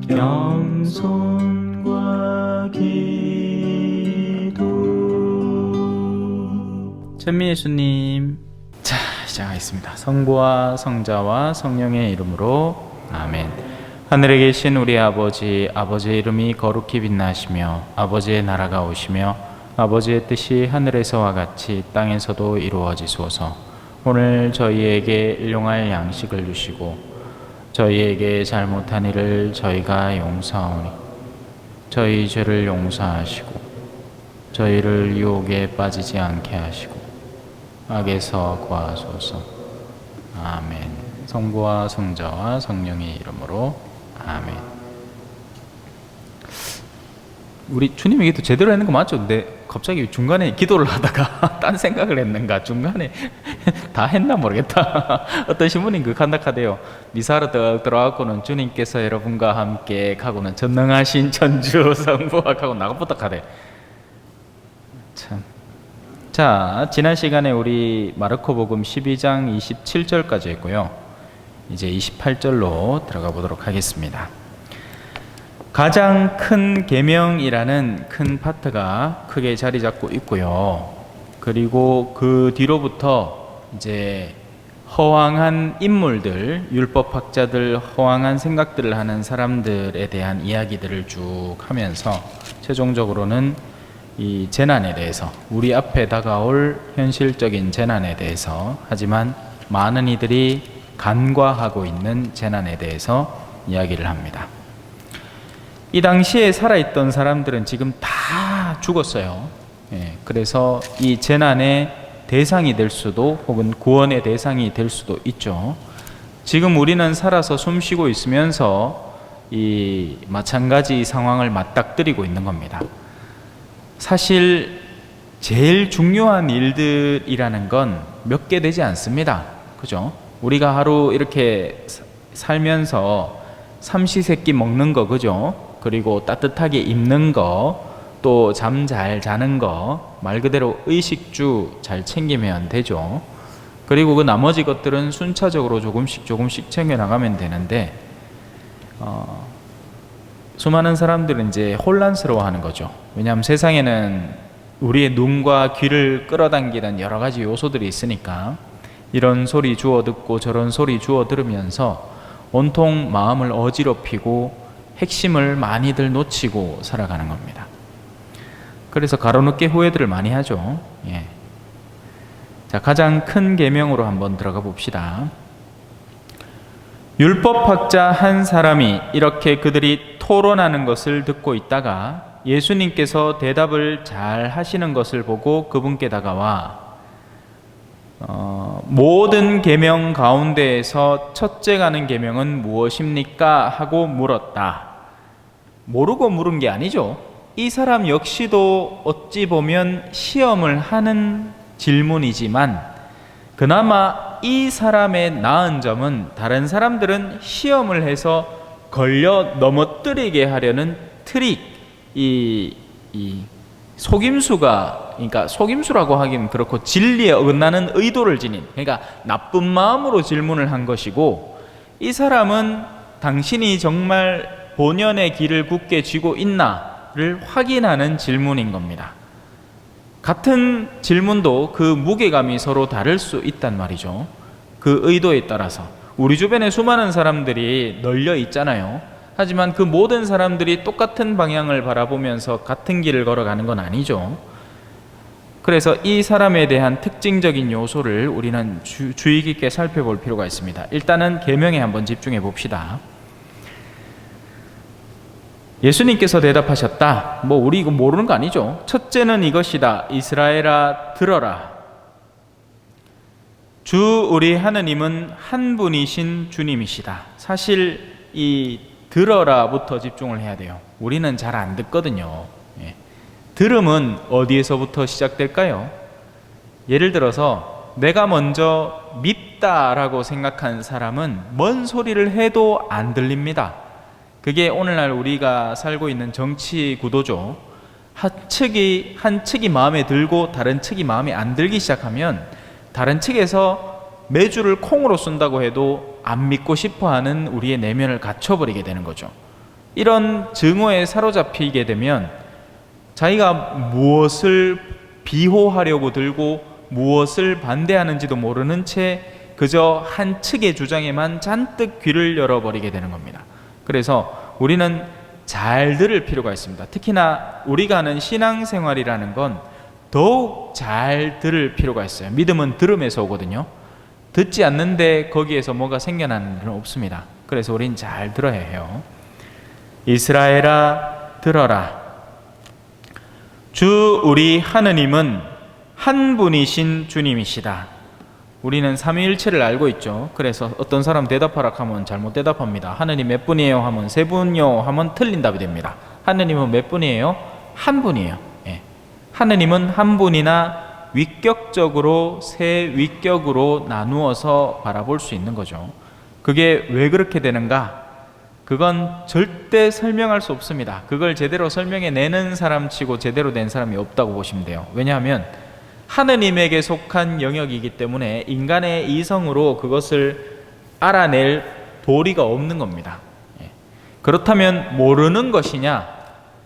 겸손과 기도. 천미 예수님. 자, 시작하겠습니다. 성부와 성자와 성령의 이름으로 아멘. 하늘에 계신 우리 아버지, 아버지의 이름이 거룩히 빛나시며 아버지의 나라가 오시며 아버지의 뜻이 하늘에서와 같이 땅에서도 이루어지소서. 오늘 저희에게 일용할 양식을 주시고 저희에게 잘못한 일을 저희가 용서하오니 저희 죄를 용서하시고 저희를 유혹에 빠지지 않게 하시고 악에서 구하소서. 아멘. 성부와 성자와 성령의 이름으로 아멘. 우리 주님 얘기도 제대로 했는 거 맞죠? 근데 갑자기 중간에 기도를 하다가 딴 생각을 했는가? 중간에 다 했나 모르겠다. 어떤 신부님 그 간닥하대요. 미사로 떡 들어가고는 주님께서 여러분과 함께 하고는 전능하신 천주 성부와 하고 나가부터 가대. 참. 자, 지난 시간에 우리 마르코복음 12장 27절까지 했고요. 이제 28절로 들어가 보도록 하겠습니다. 가장 큰 계명이라는 큰 파트가 크게 자리 잡고 있고요. 그리고 그 뒤로부터 이제 허황한 인물들, 율법학자들, 허황한 생각들을 하는 사람들에 대한 이야기들을 쭉 하면서 최종적으로는 이 재난에 대해서, 우리 앞에 다가올 현실적인 재난에 대해서, 하지만 많은 이들이 간과하고 있는 재난에 대해서 이야기를 합니다. 이 당시에 살아있던 사람들은 지금 다 죽었어요. 그래서 이 재난의 대상이 될 수도 혹은 구원의 대상이 될 수도 있죠. 지금 우리는 살아서 숨쉬고 있으면서 이 마찬가지 상황을 맞닥뜨리고 있는 겁니다. 사실 제일 중요한 일들이라는 건 몇 개 되지 않습니다. 그죠? 우리가 하루 이렇게 살면서 삼시세끼 먹는 거, 그죠? 그리고 따뜻하게 입는 거, 또 잠 잘 자는 거, 말 그대로 의식주 잘 챙기면 되죠. 그리고 그 나머지 것들은 순차적으로 조금씩 챙겨 나가면 되는데, 수많은 사람들은 이제 혼란스러워하는 거죠. 왜냐하면 세상에는 우리의 눈과 귀를 끌어당기는 여러 가지 요소들이 있으니까 이런 소리 주워 듣고 저런 소리 주워 들으면서 온통 마음을 어지럽히고 핵심을 많이들 놓치고 살아가는 겁니다. 그래서 가로늦게 후회들을 많이 하죠. 자, 가장 큰 계명으로 한번 들어가 봅시다. 율법학자 한 사람이 이렇게 그들이 토론하는 것을 듣고 있다가 예수님께서 대답을 잘 하시는 것을 보고 그분께 다가와 모든 계명 가운데에서 첫째 가는 계명은 무엇입니까? 하고 물었다. 모르고 물은 게 아니죠. 이 사람 역시도 어찌 보면 시험을 하는 질문이지만 그나마 이 사람의 나은 점은 다른 사람들은 시험을 해서 걸려 넘어뜨리게 하려는 트릭, 이 속임수가, 그러니까 속임수라고 하기는 그렇고 진리에 어긋나는 의도를 지닌, 그러니까 나쁜 마음으로 질문을 한 것이고, 이 사람은 당신이 정말 본연의 길을 굳게 쥐고 있나를 확인하는 질문인 겁니다. 같은 질문도 그 무게감이 서로 다를 수 있단 말이죠. 그 의도에 따라서. 우리 주변에 수많은 사람들이 널려 있잖아요. 하지만 그 모든 사람들이 똑같은 방향을 바라보면서 같은 길을 걸어가는 건 아니죠. 그래서 이 사람에 대한 특징적인 요소를 우리는 주의 깊게 살펴볼 필요가 있습니다. 일단은 계명에 한번 집중해 봅시다. 예수님께서 대답하셨다. 우리 이거 모르는 거 아니죠. 첫째는 이것이다. 이스라엘아 들어라. 주 우리 하느님은 한 분이신 주님이시다. 사실 이 들어라부터 집중을 해야 돼요. 우리는 잘 안 듣거든요. 들음은 어디에서부터 시작될까요? 예를 들어서 내가 먼저 밉다라고 생각한 사람은 뭔 소리를 해도 안 들립니다. 그게 오늘날 우리가 살고 있는 정치 구도죠. 한 측이 마음에 들고 다른 측이 마음에 안 들기 시작하면 다른 측에서 매주를 콩으로 쓴다고 해도 안 믿고 싶어하는 우리의 내면을 갖춰버리게 되는 거죠. 이런 증오에 사로잡히게 되면 자기가 무엇을 비호하려고 들고 무엇을 반대하는지도 모르는 채 그저 한 측의 주장에만 잔뜩 귀를 열어버리게 되는 겁니다. 그래서 우리는 잘 들을 필요가 있습니다. 특히나 우리가 하는 신앙생활이라는 건 더욱 잘 들을 필요가 있어요. 믿음은 들음에서 오거든요. 듣지 않는데 거기에서 뭐가 생겨나는 일은 없습니다. 그래서 우린 잘 들어야 해요. 이스라엘아 들어라. 주 우리 하느님은 한 분이신 주님이시다. 우리는 삼위일체를 알고 있죠. 그래서 어떤 사람 대답하라 하면 잘못 대답합니다. 하느님 몇 분이에요 하면 세 분요 하면 틀린 답이 됩니다. 하느님은 몇 분이에요? 한 분이에요. 예. 하느님은 한 분이나 위격적으로 세 위격으로 나누어서 바라볼 수 있는 거죠. 그게 왜 그렇게 되는가? 그건 절대 설명할 수 없습니다. 그걸 제대로 설명해내는 사람 치고 제대로 된 사람이 없다고 보시면 돼요. 왜냐하면 하느님에게 속한 영역이기 때문에 인간의 이성으로 그것을 알아낼 도리가 없는 겁니다. 그렇다면 모르는 것이냐?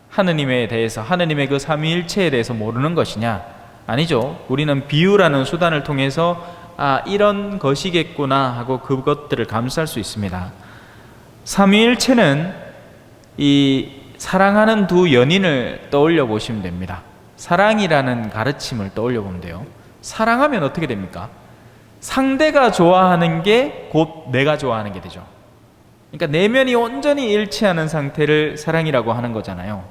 하느님에 대해서, 하느님의 그 삼위일체에 대해서 모르는 것이냐? 아니죠. 우리는 비유라는 수단을 통해서 이런 것이겠구나 하고 그것들을 감수할 수 있습니다. 삼위일체는 이 사랑하는 두 연인을 떠올려 보시면 됩니다. 사랑이라는 가르침을 떠올려 보면 돼요. 사랑하면 어떻게 됩니까? 상대가 좋아하는 게 곧 내가 좋아하는 게 되죠. 그러니까 내면이 온전히 일치하는 상태를 사랑이라고 하는 거잖아요.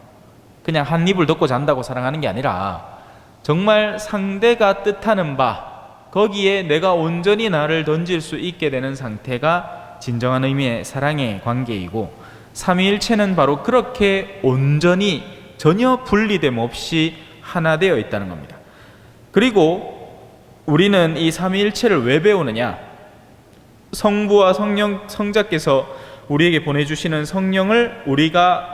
그냥 한 입을 덮고 잔다고 사랑하는 게 아니라 정말 상대가 뜻하는 바 거기에 내가 온전히 나를 던질 수 있게 되는 상태가 진정한 의미의 사랑의 관계이고, 삼위일체는 바로 그렇게 온전히 전혀 분리됨 없이 하나 되어 있다는 겁니다. 그리고 우리는 이 삼위일체를 왜 배우느냐? 성부와 성령, 성자께서 우리에게 보내주시는 성령을 우리가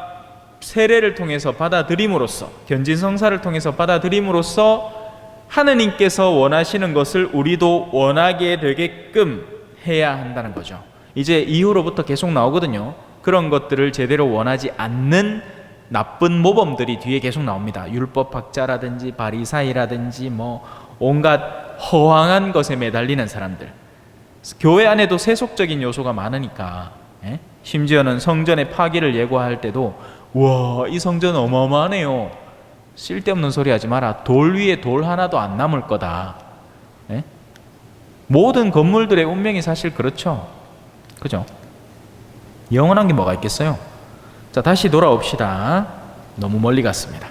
세례를 통해서 받아들임으로써, 견진성사를 통해서 받아들임으로써 하느님께서 원하시는 것을 우리도 원하게 되게끔 해야 한다는 거죠. 이제 이후로부터 계속 나오거든요. 그런 것들을 제대로 원하지 않는 나쁜 모범들이 뒤에 계속 나옵니다. 율법학자라든지 바리사이라든지 뭐 온갖 허황한 것에 매달리는 사람들. 교회 안에도 세속적인 요소가 많으니까, 심지어는 성전의 파기를 예고할 때도 와, 이 성전 어마어마하네요. 쓸데없는 소리 하지 마라. 돌 위에 돌 하나도 안 남을 거다. 모든 건물들의 운명이 사실 그렇죠. 그죠? 영원한 게 뭐가 있겠어요? 자, 다시 돌아옵시다. 너무 멀리 갔습니다.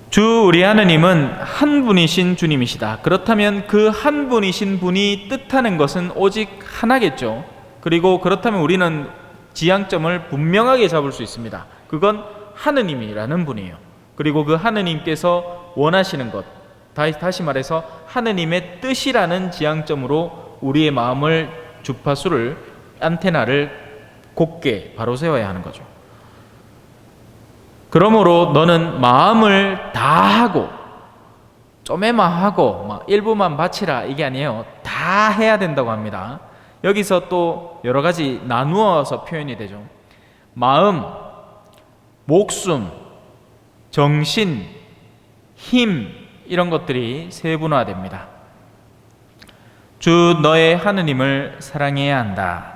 주 우리 하느님은 한 분이신 주님이시다. 그렇다면 그 한 분이신 분이 뜻하는 것은 오직 하나겠죠. 그리고 그렇다면 우리는 지향점을 분명하게 잡을 수 있습니다. 그건 하느님이라는 분이에요. 그리고 그 하느님께서 원하시는 것, 다시 말해서 하느님의 뜻이라는 지향점으로 우리의 마음을, 주파수를, 안테나를 곧게 바로 세워야 하는 거죠. 그러므로 너는 마음을 다하고 쪼매마하고 막 일부만 바치라, 이게 아니에요. 다 해야 된다고 합니다. 여기서 또 여러 가지 나누어서 표현이 되죠. 마음, 목숨, 정신, 힘, 이런 것들이 세분화됩니다. 주 너의 하느님을 사랑해야 한다.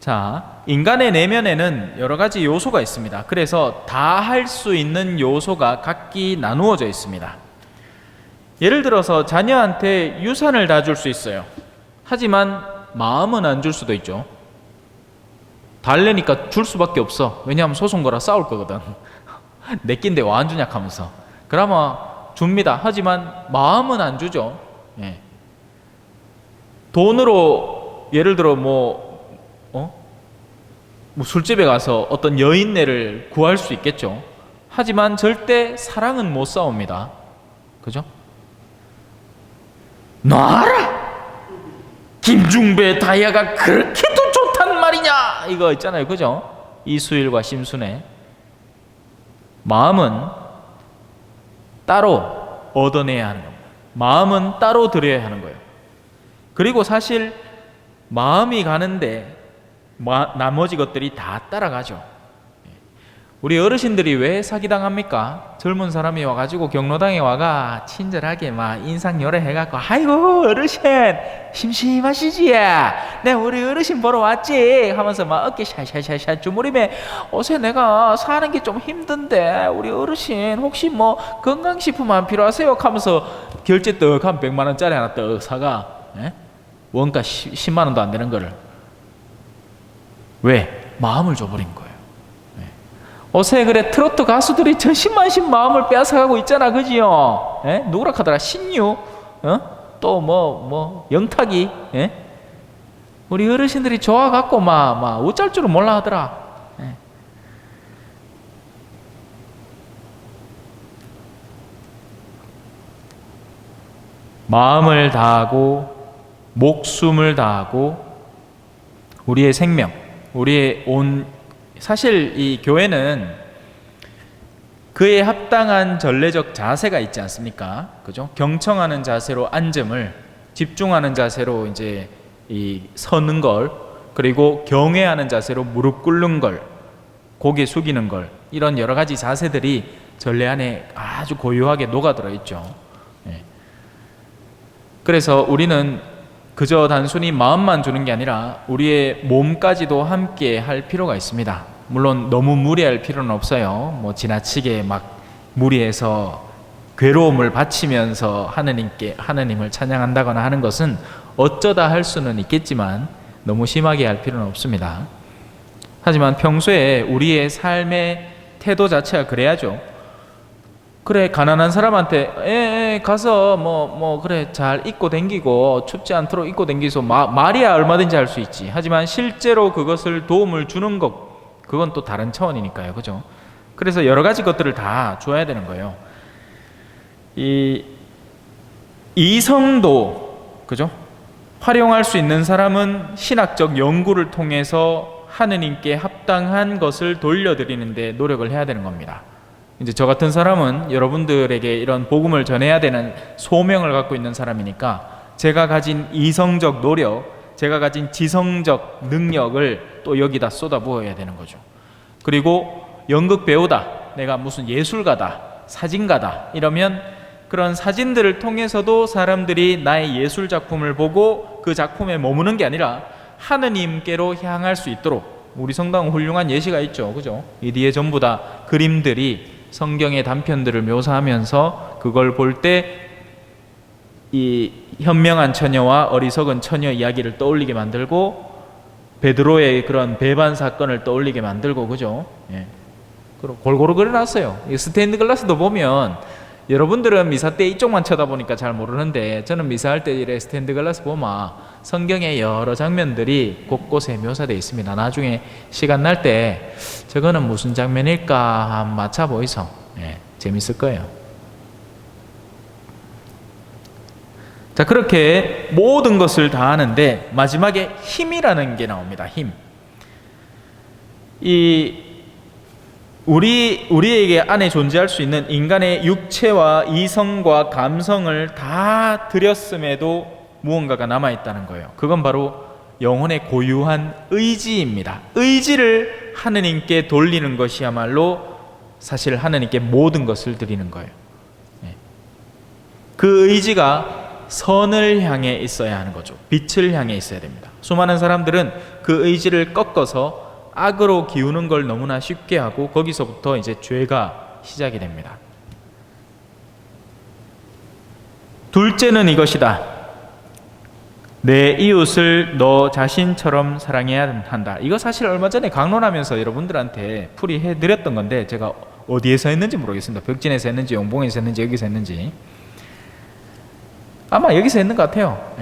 자, 인간의 내면에는 여러 가지 요소가 있습니다. 그래서 다 할 수 있는 요소가 각기 나누어져 있습니다. 예를 들어서 자녀한테 유산을 다 줄 수 있어요. 하지만 마음은 안 줄 수도 있죠. 달래니까 줄 수밖에 없어. 왜냐하면 소송 걸어 싸울 거거든. 내 낀데 와 안 주냐 하면서. 그러면 줍니다. 하지만 마음은 안 주죠. 돈으로 예를 들어 뭐 술집에 가서 어떤 여인네를 구할 수 있겠죠. 하지만 절대 사랑은 못 싸웁니다. 그죠? 놔라! 김중배 다이아가 그렇게도 좋단 말이냐! 이거 있잖아요. 그죠? 이수일과 심순애. 마음은 따로 얻어내야 하는 겁니다. 마음은 따로 드려야 하는 거예요. 그리고 사실 마음이 가는데 나머지 것들이 다 따라가죠. 우리 어르신들이 왜 사기당합니까? 젊은 사람이 와가지고 경로당에 와가 친절하게 막 인상 요래 해갖고 아이고 어르신 심심하시지? 내 우리 어르신 보러 왔지? 하면서 막 어깨 샤샤샤샤 주무리며 어제 내가 사는 게 좀 힘든데 우리 어르신 혹시 뭐 건강식품 안 필요하세요? 하면서 결제 떡 한 100만 원짜리 하나 떡 사가 원가 10만 원도 안 되는 거를 왜? 마음을 줘버린 거예요. 어새 그래 트로트 가수들이 전신만신 마음을 빼앗아가고 있잖아, 그지요? 누구라 하더라? 신유, 또 뭐 영탁이, 우리 어르신들이 좋아갖고 막 어쩔 줄은 몰라 하더라. 마음을 다하고 목숨을 다하고 우리의 생명, 우리의 사실 이 교회는 그에 합당한 전례적 자세가 있지 않습니까? 그죠? 경청하는 자세로 앉음을, 집중하는 자세로 이제 서는 걸, 그리고 경외하는 자세로 무릎 꿇는 걸, 고개 숙이는 걸, 이런 여러 가지 자세들이 전례 안에 아주 고유하게 녹아들어 있죠. 그래서 우리는 그저 단순히 마음만 주는 게 아니라 우리의 몸까지도 함께 할 필요가 있습니다. 물론 너무 무리할 필요는 없어요. 뭐 지나치게 막 무리해서 괴로움을 바치면서 하느님을 찬양한다거나 하는 것은 어쩌다 할 수는 있겠지만 너무 심하게 할 필요는 없습니다. 하지만 평소에 우리의 삶의 태도 자체가 그래야죠. 그래, 가난한 사람한테 가서 뭐 그래 잘 입고 댕기고 춥지 않도록 입고 댕기소 말이야 얼마든지 할 수 있지. 하지만 실제로 그것을 도움을 주는 것, 그건 또 다른 차원이니까요, 그죠? 그래서 여러 가지 것들을 다 줘야 되는 거예요. 이 이성도, 그죠? 활용할 수 있는 사람은 신학적 연구를 통해서 하느님께 합당한 것을 돌려드리는데 노력을 해야 되는 겁니다. 이제 저 같은 사람은 여러분들에게 이런 복음을 전해야 되는 소명을 갖고 있는 사람이니까 제가 가진 이성적 노력, 제가 가진 지성적 능력을 또 여기다 쏟아부어야 되는 거죠. 그리고 연극 배우다, 내가 무슨 예술가다, 사진가다 이러면 그런 사진들을 통해서도 사람들이 나의 예술 작품을 보고 그 작품에 머무는 게 아니라 하느님께로 향할 수 있도록, 우리 성당은 훌륭한 예시가 있죠, 그죠? 이 뒤에 전부 다 그림들이 성경의 단편들을 묘사하면서 그걸 볼 때 이 현명한 처녀와 어리석은 처녀 이야기를 떠올리게 만들고 베드로의 그런 배반 사건을 떠올리게 만들고, 그죠? 골고루 그려놨어요. 스테인드 글라스도 보면 여러분들은 미사 때 이쪽만 쳐다보니까 잘 모르는데 저는 미사할 때 이래 스테인드 글라스 보면 성경의 여러 장면들이 곳곳에 묘사되어 있습니다. 나중에 시간 날 때 저거는 무슨 장면일까 한번 맞춰 보이소. 재밌을 거예요. 자, 그렇게 모든 것을 다 하는데 마지막에 힘이라는 게 나옵니다. 힘. 우리에게 안에 존재할 수 있는 인간의 육체와 이성과 감성을 다 들였음에도 무언가가 남아있다는 거예요. 그건 바로 영혼의 고유한 의지입니다. 의지를 하느님께 돌리는 것이야말로 사실 하느님께 모든 것을 드리는 거예요. 그 의지가 선을 향해 있어야 하는 거죠. 빛을 향해 있어야 됩니다. 수많은 사람들은 그 의지를 꺾어서 악으로 기우는 걸 너무나 쉽게 하고 거기서부터 이제 죄가 시작이 됩니다. 둘째는 이것이다. 내 이웃을 너 자신처럼 사랑해야 한다. 이거 사실 얼마 전에 강론하면서 여러분들한테 풀이해드렸던 건데 제가 어디에서 했는지 모르겠습니다. 벽진에서 했는지 용봉에서 했는지 여기서 했는지 아마 여기서 했는 것 같아요.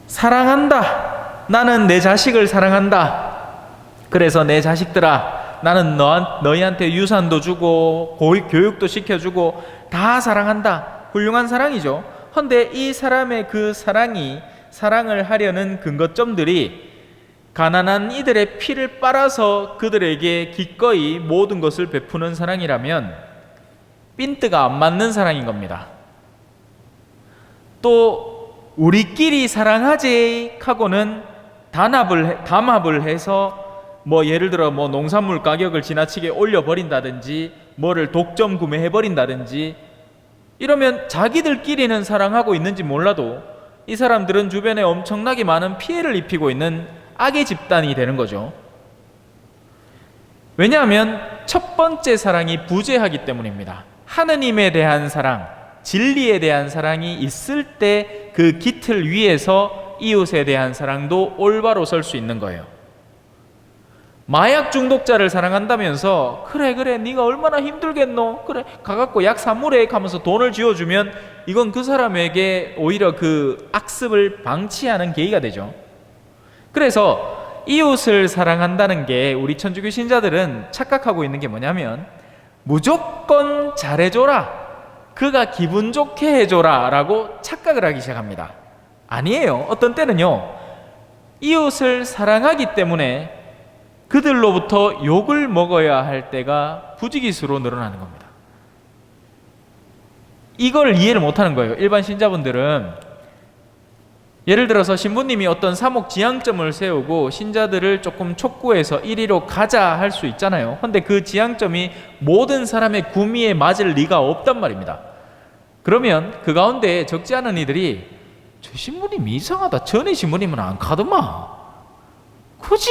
사랑한다. 나는 내 자식을 사랑한다. 그래서 내 자식들아, 나는 너희한테 유산도 주고 교육도 시켜주고 다 사랑한다. 훌륭한 사랑이죠. 그런데 이 사람의 그 사랑을 하려는 근거점들이 가난한 이들의 피를 빨아서 그들에게 기꺼이 모든 것을 베푸는 사랑이라면 핀트가 안 맞는 사랑인 겁니다. 또 우리끼리 사랑하지 하고는 담합을 해서 뭐 예를 들어 뭐 농산물 가격을 지나치게 올려버린다든지 뭐를 독점 구매해버린다든지 이러면 자기들끼리는 사랑하고 있는지 몰라도 이 사람들은 주변에 엄청나게 많은 피해를 입히고 있는 악의 집단이 되는 거죠. 왜냐하면 첫 번째 사랑이 부재하기 때문입니다. 하느님에 대한 사랑, 진리에 대한 사랑이 있을 때 그 깃틀 위에서 이웃에 대한 사랑도 올바로 설 수 있는 거예요. 마약 중독자를 사랑한다면서 그래 네가 얼마나 힘들겠노, 그래 가갖고 약 사무래 하면서 돈을 쥐어주면 이건 그 사람에게 오히려 그 악습을 방치하는 계기가 되죠. 그래서 이웃을 사랑한다는 게 우리 천주교 신자들은 착각하고 있는 게 뭐냐면 무조건 잘해줘라, 그가 기분 좋게 해줘라 라고 착각을 하기 시작합니다. 아니에요. 어떤 때는요, 이웃을 사랑하기 때문에 그들로부터 욕을 먹어야 할 때가 부지기수로 늘어나는 겁니다. 이걸 이해를 못하는 거예요. 일반 신자분들은 예를 들어서 신부님이 어떤 사목 지향점을 세우고 신자들을 조금 촉구해서 이리로 가자 할 수 있잖아요. 근데 그 지향점이 모든 사람의 구미에 맞을 리가 없단 말입니다. 그러면 그 가운데 적지 않은 이들이 저 신부님이 이상하다, 전에 신부님은 안 가더만, 굳이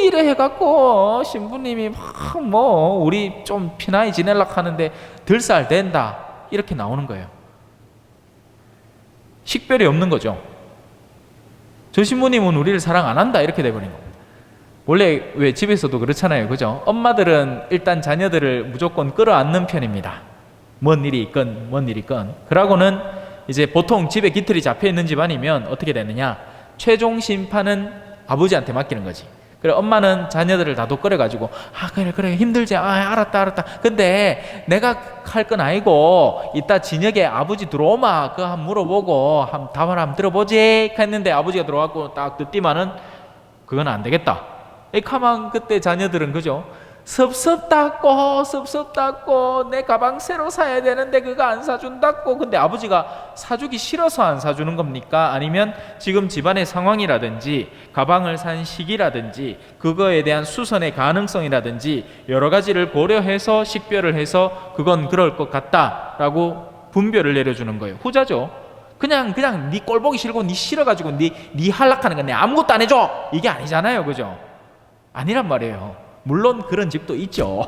이래 해갖고 신부님이 막 뭐 우리 좀 피나이 지낼락 하는데 들살 된다, 이렇게 나오는 거예요. 식별이 없는 거죠. 저 신부님은 우리를 사랑 안 한다, 이렇게 돼버린 겁니다. 원래 왜 집에서도 그렇잖아요, 그죠? 엄마들은 일단 자녀들을 무조건 끌어안는 편입니다. 뭔 일이 있건 뭔 일이 있건. 그러고는 이제 보통 집에 깃털이 잡혀있는 집안이면 어떻게 되느냐, 최종 심판은 아버지한테 맡기는 거지. 그래 엄마는 자녀들을 다독거려가지고 그래 힘들지, 알았다 근데 내가 할 건 아니고 이따 저녁에 아버지 들어오마 그거 한번 물어보고 답을 한번 들어보지 했는데 아버지가 들어와갖고 딱 듣디만은 그건 안 되겠다. 가만 그때 자녀들은 그죠, 섭섭다고 내 가방 새로 사야 되는데 그거 안 사준다고. 근데 아버지가 사주기 싫어서 안 사주는 겁니까? 아니면 지금 집안의 상황이라든지 가방을 산 시기라든지 그거에 대한 수선의 가능성이라든지 여러 가지를 고려해서 식별을 해서 그건 그럴 것 같다라고 분별을 내려주는 거예요. 후자죠. 그냥 네 꼴 보기 싫고 네 싫어가지고 네 할락하는 건 내 아무것도 안 해줘, 이게 아니잖아요, 그죠? 아니란 말이에요. 물론 그런 집도 있죠.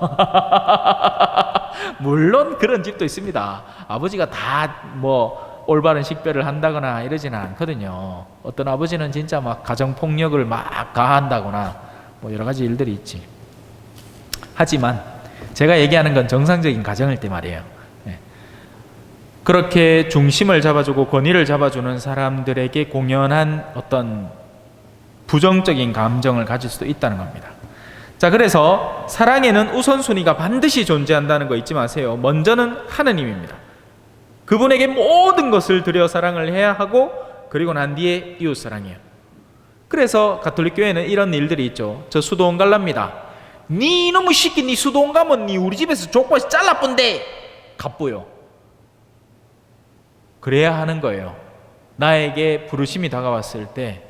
물론 그런 집도 있습니다. 아버지가 다 뭐 올바른 식별을 한다거나 이러지는 않거든요. 어떤 아버지는 진짜 막 가정폭력을 막 가한다거나 뭐 여러 가지 일들이 있지. 하지만 제가 얘기하는 건 정상적인 가정일 때 말이에요. 그렇게 중심을 잡아주고 권위를 잡아주는 사람들에게 공연한 어떤 부정적인 감정을 가질 수도 있다는 겁니다. 자, 그래서 사랑에는 우선순위가 반드시 존재한다는 거 잊지 마세요. 먼저는 하느님입니다. 그분에게 모든 것을 들여 사랑을 해야 하고 그리고 난 뒤에 이웃 사랑이에요. 그래서 가톨릭 교회는 이런 일들이 있죠. 저 수도원 갈랍니다. 니 이놈의 새끼, 니 수도원 가면 니 우리 집에서 족보에서 잘라본데 갑부요. 그래야 하는 거예요. 나에게 부르심이 다가왔을 때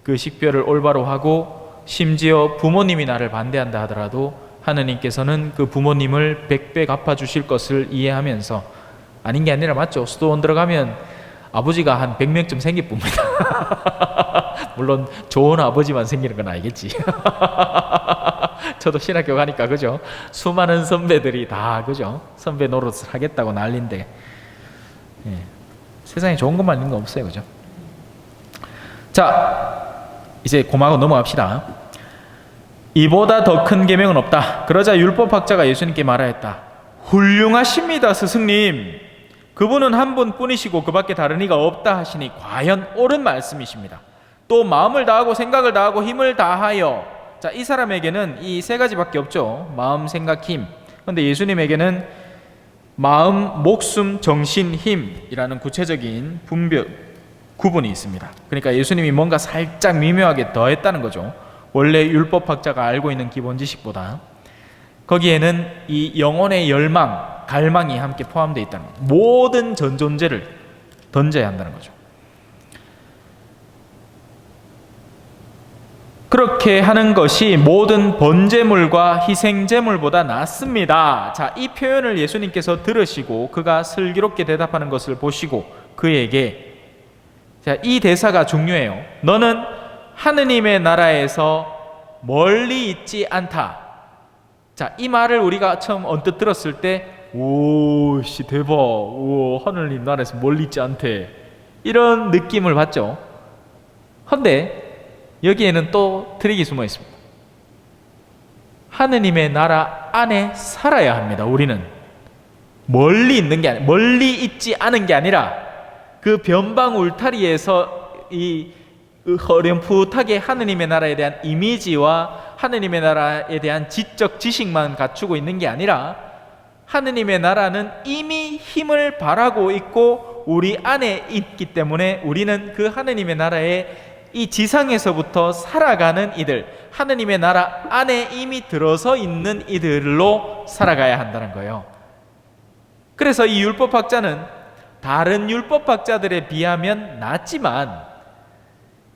그 식별을 올바로 하고 심지어 부모님이 나를 반대한다 하더라도 하느님께서는 그 부모님을 100배 갚아주실 것을 이해하면서, 아닌 게 아니라 맞죠. 수도원 들어가면 아버지가 한 100명쯤 생길 뿐입니다. 물론 좋은 아버지만 생기는 건 아니겠지. 저도 신학교 가니까 그죠, 수많은 선배들이 다 그죠, 선배 노릇을 하겠다고 난리인데 세상에 좋은 것만 있는 거 없어요, 그죠? 자, 이제 고마고 넘어갑시다. 이보다 더 큰 계명은 없다. 그러자 율법학자가 예수님께 말하였다. 훌륭하십니다, 스승님. 그분은 한 분뿐이시고 그밖에 다른 이가 없다 하시니 과연 옳은 말씀이십니다. 또 마음을 다하고 생각을 다하고 힘을 다하여. 자, 이 사람에게는 이 세 가지밖에 없죠. 마음, 생각, 힘. 그런데 예수님에게는 마음, 목숨, 정신, 힘이라는 구체적인 구분이 있습니다. 그러니까 예수님이 뭔가 살짝 미묘하게 더했다는 거죠. 원래 율법학자가 알고 있는 기본 지식보다. 거기에는 이 영혼의 열망, 갈망이 함께 포함되어 있다는 거죠. 모든 전 존재를 던져야 한다는 거죠. 그렇게 하는 것이 모든 번제물과 희생제물보다 낫습니다. 자, 이 표현을 예수님께서 들으시고 그가 슬기롭게 대답하는 것을 보시고 그에게, 자, 이 대사가 중요해요. 너는 하느님의 나라에서 멀리 있지 않다. 자, 이 말을 우리가 처음 언뜻 들었을 때, 오, 씨, 대박. 오, 하느님 나라에서 멀리 있지 않대. 이런 느낌을 받죠. 근데 여기에는 또 트릭이 숨어 있습니다. 하느님의 나라 안에 살아야 합니다. 우리는 멀리 있는 게 아니라, 멀리 있지 않은 게 아니라 그 변방 울타리에서 이 어렴풋하게 하느님의 나라에 대한 이미지와 하느님의 나라에 대한 지적 지식만 갖추고 있는 게 아니라 하느님의 나라는 이미 힘을 발하고 있고 우리 안에 있기 때문에 우리는 그 하느님의 나라에 이 지상에서부터 살아가는 이들, 하느님의 나라 안에 이미 들어서 있는 이들로 살아가야 한다는 거예요. 그래서 이 율법학자는 다른 율법학자들에 비하면 낫지만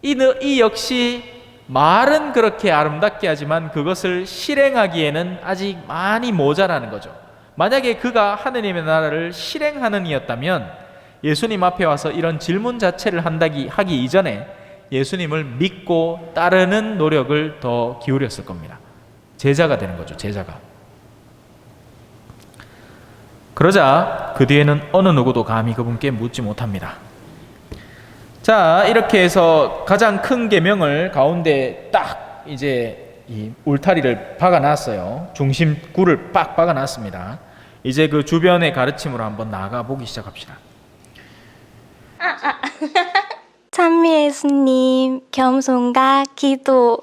이 역시 말은 그렇게 아름답게 하지만 그것을 실행하기에는 아직 많이 모자라는 거죠. 만약에 그가 하느님의 나라를 실행하는 이였다면 예수님 앞에 와서 이런 질문 자체를 하기 이전에 예수님을 믿고 따르는 노력을 더 기울였을 겁니다. 제자가 되는 거죠, 제자가. 그러자 그 뒤에는 어느 누구도 감히 그분께 묻지 못합니다. 자, 이렇게 해서 가장 큰 계명을 가운데 딱 이제 이 울타리를 박아놨어요. 중심구를 빡 박아놨습니다. 이제 그 주변의 가르침으로 한번 나가 보기 시작합시다. 찬미 예수님, 겸손과 기도.